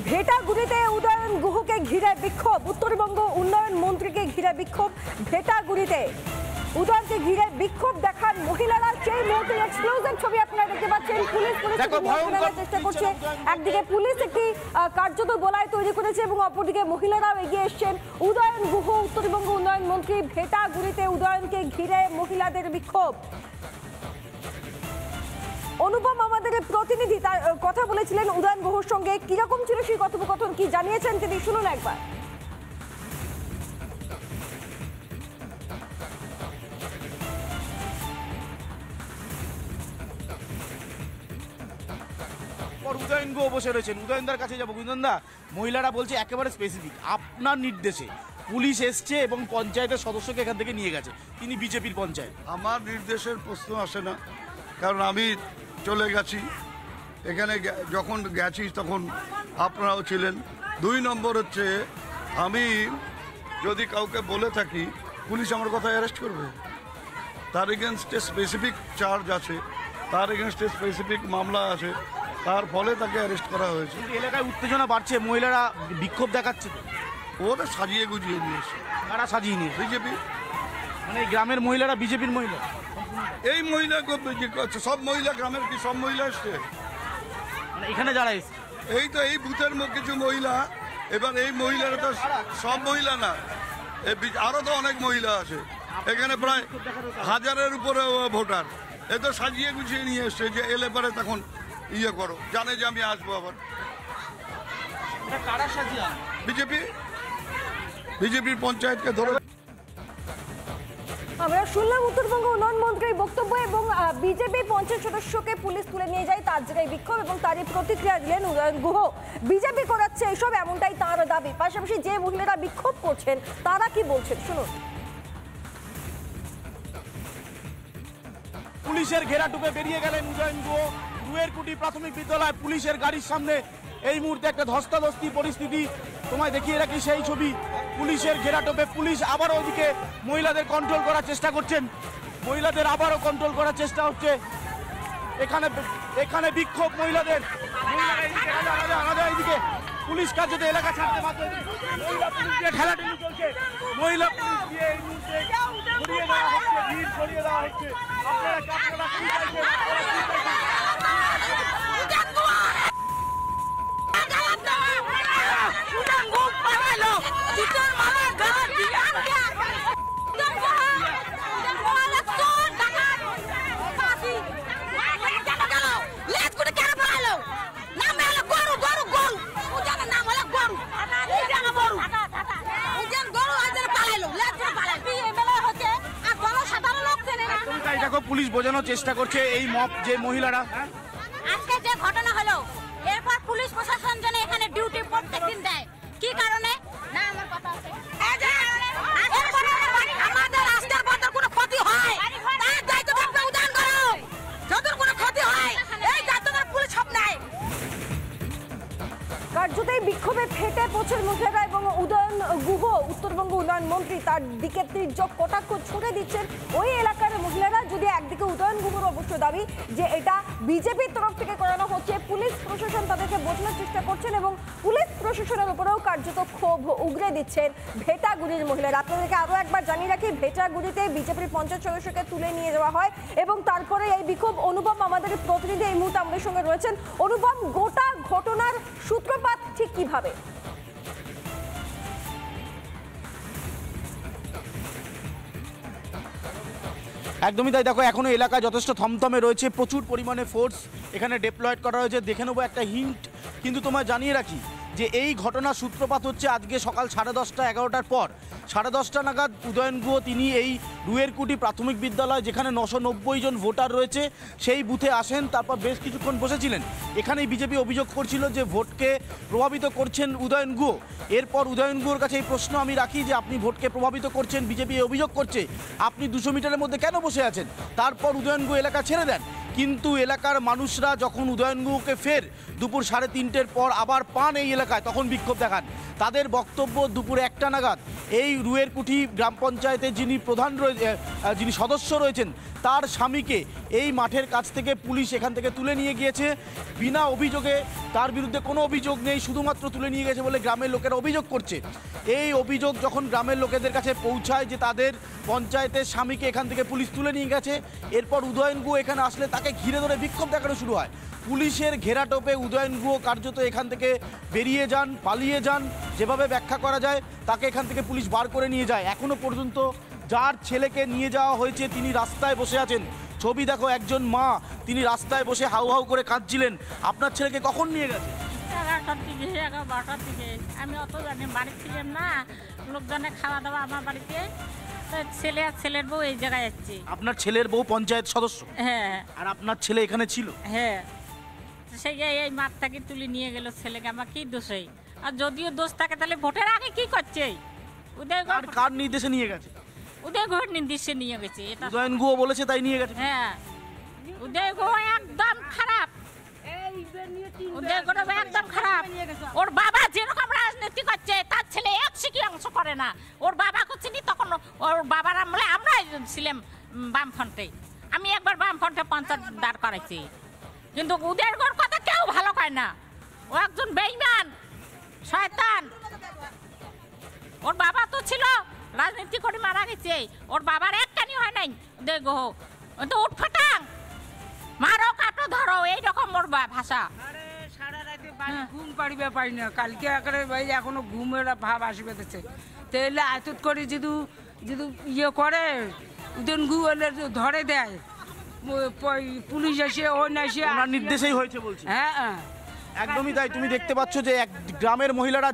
ভেটাগুড়িতে উদয়ন গুহকে ঘিরে বিক্ষোভ, উত্তরবঙ্গ উন্নয়ন মন্ত্রীকে ঘিরে বিক্ষোভ। ভেটাগুড়িতে উদয়নকে ঘিরে বিক্ষোভ দেখান মহিলারা। সেই মুহূর্তে এক্সপ্লোজিভ ছবি আপনারা দেখতে পাচ্ছেন। পুলিশ চেষ্টা করছে, একদিকে পুলিশ একটি কার্যত বলয় তৈরি করেছে এবং অপরদিকে মহিলারাও এগিয়ে এসছেন। উদয়ন গুহ উত্তরবঙ্গ উন্নয়ন মন্ত্রী, ভেটাগুড়িতে উদয়নকে ঘিরে মহিলাদের বিক্ষোভ। অনুপম আমাদের প্রতিনিধি তার কথা বলেছিলেন উদয়ন গুহর সঙ্গে, কিরকম ছিল সেই কথোপকথন, কি জানিয়েছেন তিনি, শুনুন একবার। উদয়ন গুহ বসে রয়েছেন, উদয়নদার কাছে যাবো। উদয়নদা, মহিলারা বলছে একেবারে স্পেসিফিক আপনার নির্দেশে পুলিশ এসছে এবং পঞ্চায়েতের সদস্যকে এখান থেকে নিয়ে গেছে, তিনি বিজেপির পঞ্চায়েত। আমার নির্দেশের প্রশ্ন আসে না, কারণ আমি চলে গেছি এখানে, যখন গেছি তখন আপনারাও ছিলেন। 2 নম্বর হচ্ছে, আমি যদি কাউকে বলে থাকি পুলিশ আমার কথা অ্যারেস্ট করবে, তার এগেনস্টে স্পেসিফিক চার্জ আছে, তার এগেনস্টে স্পেসিফিক মামলা আছে, তার ফলে তাকে অ্যারেস্ট করা হয়েছে। এলাকায় উত্তেজনা বাড়ছে, মহিলারা বিক্ষোভ দেখাচ্ছে, ওরা সাজিয়ে গুজিয়ে নিয়েছে। কারা সাজিয়ে নিয়ে? বিজেপি। মানে গ্রামের মহিলারা বিজেপির মহিলা? এই মহিলা সব মহিলা, গ্রামের কি সব মহিলা এসছে? মানে এখানে যারা এসছে, এই তো এই বুথের কিছু মহিলা। এবার এই মহিলারা তো সব মহিলা না, আরো তো অনেক মহিলা আছে এখানে, প্রায় 1000-এর উপরে ভোটার। এ তো সাজিয়ে গুছিয়ে নিয়ে এসছে যে এলে পরে তখন ইয়ে করো, জানে যে আমি আসবো আবার। বিজেপির পঞ্চায়েতকে ধরে। আমরা শুনলাম উত্তরবঙ্গ উন্নয়ন মন্ত্রীর বক্তব্য এবং বিজেপি পঞ্চায়েত সদস্যকে পুলিশ তুলে নিয়ে যায়, তার জায়গায় বিক্ষোভ এবং তারই প্রতিক্রিয়া দিলেন উদয়ন গুহ। বিজেপি করাচ্ছে এসব, এমনটাই তাঁর দাবি। পাশাপাশি যে মহিলারা বিক্ষোভ করছেন তারা কি বলছেন শুনুন। পুলিশের ঘেরাটুপে বেরিয়ে গেলেন উদয়ন গুহ। রুয়েরকুটি প্রাথমিক বিদ্যালয় পুলিশের গাড়ির সামনে এই মুহূর্তে একটা ধস্তাধস্তি পরিস্থিতি। তোমায় দেখিয়ে রাখি সেই ছবি। পুলিশের ঘেরাটোপে পুলিশ আবারও ওদিকে মহিলাদের কন্ট্রোল করার চেষ্টা করছেন, মহিলাদের আবারও কন্ট্রোল করার চেষ্টা হচ্ছে। এখানে বিক্ষোভ মহিলাদের, এইদিকে পুলিশ কার্যত এলাকা ছাড়তে বাধ্য হয়েছে। মহিলা পুলিশ দিয়ে ঠেলাঠেলি চলছে, মহিলা পুলিশ দিয়ে এই মুহূর্তে সরিয়ে দেওয়া হচ্ছে, ভিড় সরিয়ে দেওয়া হচ্ছে। আপনারা কি চাইছেন? দেখো পুলিশ বোঝানোর চেষ্টা করছে এই মব যে মহিলারা। আজকে যে ঘটনা হলো, এরপর পুলিশ প্রশাসন যেন এখানে ডিউটি প্রত্যেকদিন দেয়। কি কারণে? না আমার কথা আছে, আমাদের রাস্তার পথের কোনো ক্ষতি হয় তার দায়িত্ব থাকবে উদান করো। যদি কোনো ক্ষতি হয় এই দায়িত্ব পুলিশ সব নেয়। কার্যতই বিক্ষোভে ফেটে পড়ছেন মহিলারা এবং উদয়ন গুহ উত্তরবঙ্গ উন্নয়ন মন্ত্রী তার দিকে তীর্যক কটাক্ষ ছুড়ে দিচ্ছেন ওই এলাকার মহিলারা। যদি একদিকে উদয়ন গুহর অবশ্য দাবি যে এটা বিজেপির তরফ থেকে করানো হচ্ছে, পুলিশ প্রশাসন তাদেরকে বোঝানোর চেষ্টা করছেন এবং পুলিশ প্রশাসনের উপরেও কার্যত ক্ষোভ উগরে দিচ্ছেন ভেটাগুড়ির মহিলারা। আপনাদেরকে আরও একবার জানিয়ে রাখি, ভেটাগুড়িতে বিজেপির পঞ্চায়েত সদস্যকে তুলে নিয়ে যাওয়া হয় এবং তারপরে এই বিক্ষোভ। অনুপম আমাদের প্রতিনিধি এই মুহূর্তে আমাদের সঙ্গে রয়েছেন। অনুপম, গোটা ঘটনার সূত্রপাত ঠিক কিভাবে? একদমই তাই। দেখো এখনো এলাকায় যথেষ্ট থমথমে রয়েছে, প্রচুর পরিমাণে ফোর্স এখানে ডেপ্লয়েড করা হয়েছে। দেখে নেবো একটা হিন্ট, কিন্তু তোমায় জানিয়ে রাখি যে এই ঘটনার সূত্রপাত হচ্ছে আজকে সকাল 10:30-11টার পর। 10:30 নাগাদ উদয়ন গুহ তিনি এই রুয়েরকুটি প্রাথমিক বিদ্যালয়, যেখানে 990 জন ভোটার রয়েছে, সেই বুথে আসেন। তারপর বেশ কিছুক্ষণ বসেছিলেন। এখানেই বিজেপি অভিযোগ করছিল যে ভোটকে প্রভাবিত করছেন উদয়ন গুহ। এরপর উদয়ন গুহর কাছে এই প্রশ্ন আমি রাখি যে আপনি ভোটকে প্রভাবিত করছেন, বিজেপি অভিযোগ করছে, আপনি 200 মিটারের মধ্যে কেন বসে আছেন? তারপর উদয়ন গুহ এলাকা ছেড়ে দেন কিন্তু এলাকার মানুষরা যখন উদয়ন গুহকে ফের দুপুর 3:30-র পর আবার পান এই এলাকায়, তখন বিক্ষোভ দেখান। তাদের বক্তব্য দুপুর 1টা নাগাদ এই রুয়েরকুঠি গ্রাম পঞ্চায়েতের যিনি সদস্য রয়েছেন তার স্বামীকে এই মাঠের কাছ থেকে পুলিশ এখান থেকে তুলে নিয়ে গিয়েছে বিনা অভিযোগে। তার বিরুদ্ধে কোনো অভিযোগ নেই, শুধুমাত্র তুলে নিয়ে গেছে বলে গ্রামের লোকেরা অভিযোগ করছে। এই অভিযোগ যখন গ্রামের লোকেদের কাছে পৌঁছায় যে তাদের পঞ্চায়েতের স্বামীকে এখান থেকে পুলিশ তুলে নিয়ে গেছে, এরপর উদয়ন গুহ এখানে আসলে তাকে ঘিরে ধরে বিক্ষোভ দেখানো শুরু হয়। পুলিশের ঘেরাটোপে উদয়ন গুহ কার্যত এখান থেকে বেরিয়ে যান, পালিয়ে যান, যেভাবে ব্যাখ্যা করা যায় তাকে এখান থেকে পুলিশ বার করে নিয়ে যায়। এখনো পর্যন্ত যার ছেলেকে নিয়ে যাওয়া হয়েছে তিনি রাস্তায় বসে আছেন। ছবি দেখো, একজন মা তিনি রাস্তায় বসে হাউ হাউ করে কাঁদছিলেন। আপনার ছেলেকে কখন নিয়ে গেছে? 11টার দিকে, 11-12টার দিকে। আমি অত জানি, বাড়ি ছিলাম না, লোকজনে খাওয়া দাওয়া আমার বাড়িতে। তো ছেলে আর ছেলের বউ এই জায়গায় যাচ্ছে। আপনার ছেলের বউ পঞ্চায়েত সদস্য? হ্যাঁ আর আপনার ছেলে এখানে ছিল? হ্যাঁ। সেই এই মাঠ থেকে তুলে নিয়ে গেল ছেলেকে। আমার কি দোষে? আর যদিও দোষ থাকে তাহলে ভোটের আগে কি করছে? আর কার নির্দেশে নিয়ে গেছে? উদয় গুহর নির্দেশে নিয়ে গেছে। এটা উদয়ন গুহ বলেছে তাই নিয়ে গেছে? হ্যাঁ, উদয় গুহ একদম খারাপ। উদয় গুহ একদম খারাপ। ওর বাবা যেরকম রাজনীতি করছে তার ছেলে এক সিকি অংশ করে না। ওর বাবাকে চিনি, তখন ওর বাবার আমলে আমরা ছিলাম বামফ্রন্টে। আমি একবার বামফ্রন্টে পঞ্চায়েত দাঁড় করাইছি, কিন্তু উদয় গুহর কথা কেউ ভালো কয় না। ও একজন বেঈমান, শয়তান। ওর বাবা তো ছিল রাজনীতি করে মারা গেছে। ওর বাবার একটানি হয় নাই উদয় গুহ। ও তো উঠফাটাং, মারো কাটো ধরো, এইরকম ওর ভাষা। সারা রাতে বাড়ি ঘুম পাড়িবে পারি না। কালকে একেবারে ভাই এখনো ঘুমের ভাব আসবে পেতেছে। তাহলে আয়ত করে যদি যদি ইয়ে করে উদয়ন গুহ ধরে দেয় পুলিশ এসে অন্য এসে। ওনার নির্দেশেই হয়েছে বলছি। হ্যাঁ হ্যাঁ, একদমই তাই। তুমি দেখতে পাচ্ছ যে এক গ্রামের মহিলারা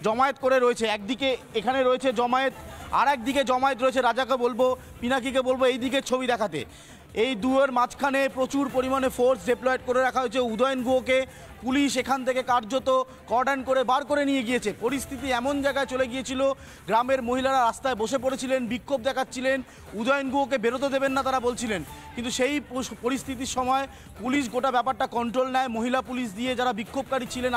জমায়েত করে রয়েছে। একদিকে এখানে রয়েছে জমায়েত, আর একদিকে জমায়েত রয়েছে রাজাকে বলবো, পিনাকিকে বলবো এই দিকের ছবি দেখাতে। এই দুয়ের মাঝখানে প্রচুর পরিমাণে ফোর্স ডিপ্লয়েড করে রাখা হয়েছে। উদয়ন গুহকে পুলিশ এখান থেকে কার্যত কর্ডন করে বার করে নিয়ে গিয়েছে। পরিস্থিতি এমন জায়গায় চলে গিয়েছিল, গ্রামের মহিলারা রাস্তায় বসে পড়েছিলেন, বিক্ষোভ দেখাচ্ছিলেন, উদয়ন গুহকে বেরোতে দেবেন না তারা বলছিলেন। কিন্তু সেই পরিস্থিতির সময় পুলিশ গোটা ব্যাপারটা কন্ট্রোল নেয়। মহিলা পুলিশ দিয়ে যারা বিক্ষোভকারী ছিলেন,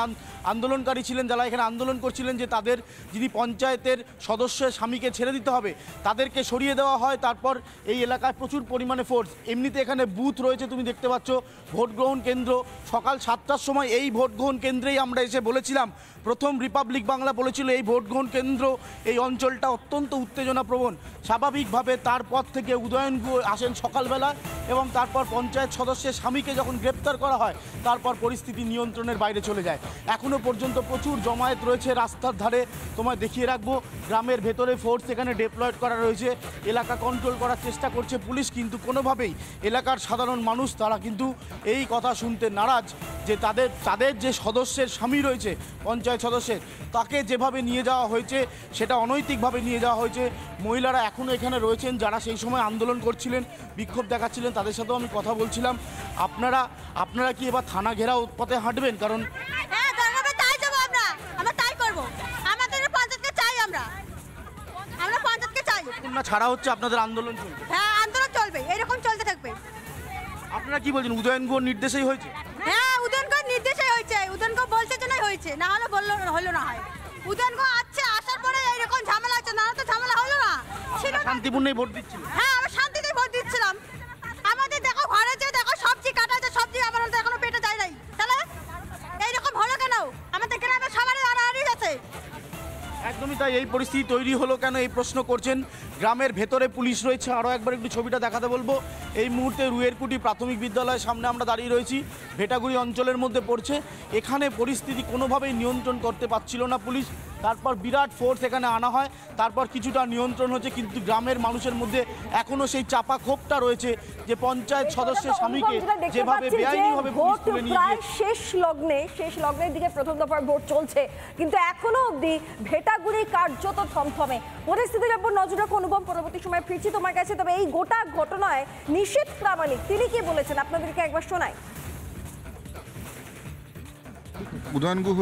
আন্দোলনকারী ছিলেন, যারা এখানে আন্দোলন করছিলেন যে তাদের যিনি পঞ্চায়েতের সদস্যের স্বামীকে ছেড়ে দিতে হবে, তাদেরকে সরিয়ে দেওয়া হয়। তারপর এই এলাকায় প্রচুর পরিমাণে ফোর্স। এমনিতে এখানে বুথ রয়েছে, তুমি দেখতে পাচ্ছ ভোট গ্রহণ কেন্দ্র। সকাল 7টার সময় এই ভোট গ্রহণ কেন্দ্রেই আমরা এসে বলেছিলাম, প্রথম রিপাবলিক বাংলা বলেছিল এই ভোট গ্রহণ কেন্দ্র, এই অঞ্চলটা অত্যন্ত উত্তেজনাপ্রবণ। স্বাভাবিকভাবে তারপর থেকে উদয়ন গুহ আসেন সকালবেলা, এবং তারপর পঞ্চায়েত সদস্যের স্বামীকে যখন গ্রেপ্তার করা হয় তারপর পরিস্থিতি নিয়ন্ত্রণের বাইরে চলে যায়। এখনও পর্যন্ত প্রচুর জমায়েত রয়েছে রাস্তার ধারে। তোমায় দেখিয়ে রাখবো, গ্রামের ভেতরে ফোর্স এখানে ডিপ্লয়েড করা রয়েছে। এলাকা কন্ট্রোল করার চেষ্টা করছে পুলিশ, কিন্তু কোনোভাবেই এলাকার সাধারণ মানুষ তারা কিন্তু এই কথা শুনতে নারাজ যে তাদের যে সদস্যের স্বামী রয়েছে পঞ্চায়েত সদস্যের, তাকে যেভাবে নিয়ে যাওয়া হয়েছে সেটা অনৈতিকভাবে নিয়ে যাওয়া হয়েছে। মহিলারা এখনও এখানে রয়েছেন যারা সেই সময় আন্দোলন করছিলেন, বিক্ষোভ দেখাচ্ছিলেন, তাদের সাথেও আমি কথা বলছিলাম। আপনারা কি এবার থানা ঘেরাও পথে হাঁটবেন? কারণ হ্যাঁ, তাই যাবো আমরা তাই করবো। আমাদের পঞ্চায়েতকে চাই, আমরা পঞ্চায়েতকে চাই না ছাড়া হচ্ছে, আপনাদের আন্দোলন চলবে? হ্যাঁ, আন্দোলন চলবে, এরকম চলতে থাকবে। আপনারা কি বলছেন, উদয়ন গুহর নির্দেশেই হয়েছে? হ্যাঁ, উদয়ন গুহর নির্দেশেই হয়েছে। উদয়ন গুহ বলছে জন্যই হয়েছে, না হলে হলো না হয়। উদয়ন গুহ আসার পরে এরকম ঝামেলা হচ্ছে, না তো ঝামেলা হলো না। ছিল না। শান্তিপূর্ণই ভোট দিচ্ছিল? হ্যাঁ, আমরা শান্তিতেই ভোট দিচ্ছিলাম। আমাদের দেখো ঘরে যে দেখো সবজি কাটা আছে, সবজি আমার এখনো পেটে যায় নাই। তাহলে এইরকম হলো কেন? আমাদের গ্রামে সবারই হারিয়ে গেছে। একদমই তাই। এই পরিস্থিতি তৈরি হলো কেন, এই প্রশ্ন করছেন। গ্রামের ভেতরে পুলিশ রয়েছে। আরও একবার একটু ছবিটা দেখাতে বলবো। এই মুহূর্তে রুয়েরকুটি প্রাথমিক বিদ্যালয়ের সামনে আমরা দাঁড়িয়ে রয়েছি, ভেটাগুড়ি অঞ্চলের মধ্যে পড়ছে। এখানে পরিস্থিতি কোনোভাবেই নিয়ন্ত্রণ করতে পারছিল না পুলিশ। তারপর বিরাট ফোর্স এখানে আনা হয়, তারপর কিছুটা নিয়ন্ত্রণ হচ্ছে, কিন্তু গ্রামের মানুষের মধ্যে এখনও সেই চাপা ক্ষোভটা রয়েছে যে পঞ্চায়েত সদস্যের স্বামীকে যেভাবে বেআইনিভাবে পুলিশ তুলে নিয়ে গিয়ে। শেষ লগ্নের দিকে প্রথম দফার ভোট চলছে, কিন্তু এখনো অবধি ভেটাগুড়ি কার্যত থমথমে। পরিস্থিতির উপর নজর রাখো অনুপম, পরবর্তী সময় ফিরছি তোমার কাছে। তবে এই গোটা ঘটনায় নিশীথ প্রামাণিক তিনি কি বলেছেন আপনাদেরকে একবার শোনাই। উদয়ন গুহ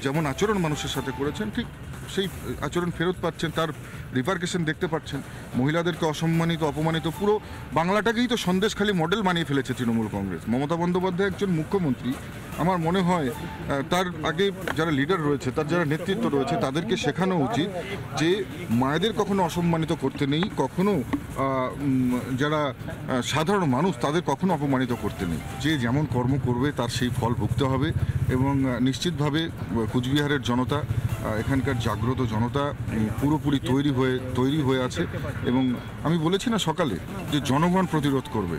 যেমন আচরণ মানুষের সাথে করেছেন, ঠিক সেই আচরণ ফেরত পাচ্ছেন, তার রিপারকেশন দেখতে পাচ্ছেন। মহিলাদেরকে অসম্মানিত অপমানিত, পুরো বাংলাটাকেই তো সন্দেশখালী মডেল বানিয়ে ফেলেছে তৃণমূল কংগ্রেস। মমতা বন্দ্যোপাধ্যায় একজন মুখ্যমন্ত্রী, আমার মনে হয় তার আগে যারা লিডার রয়েছে, তার যারা নেতৃত্ব রয়েছে, তাদেরকে শেখানো উচিত যে মায়েদের কখনো অসম্মানিত করতে নেই, কখনো যারা সাধারণ মানুষ তাদের কখনো অপমানিত করতে নেই। যে যেমন কর্ম করবে তার সেই ফল ভুগতে হবে। এবং নিশ্চিতভাবে কুচবিহারের জনতা, এখানকার জাগ্রত জনতা পুরোপুরি তৈরি হয়ে আছে। এবং আমি বলেছি না সকালে যে জনগণ প্রতিরোধ করবে,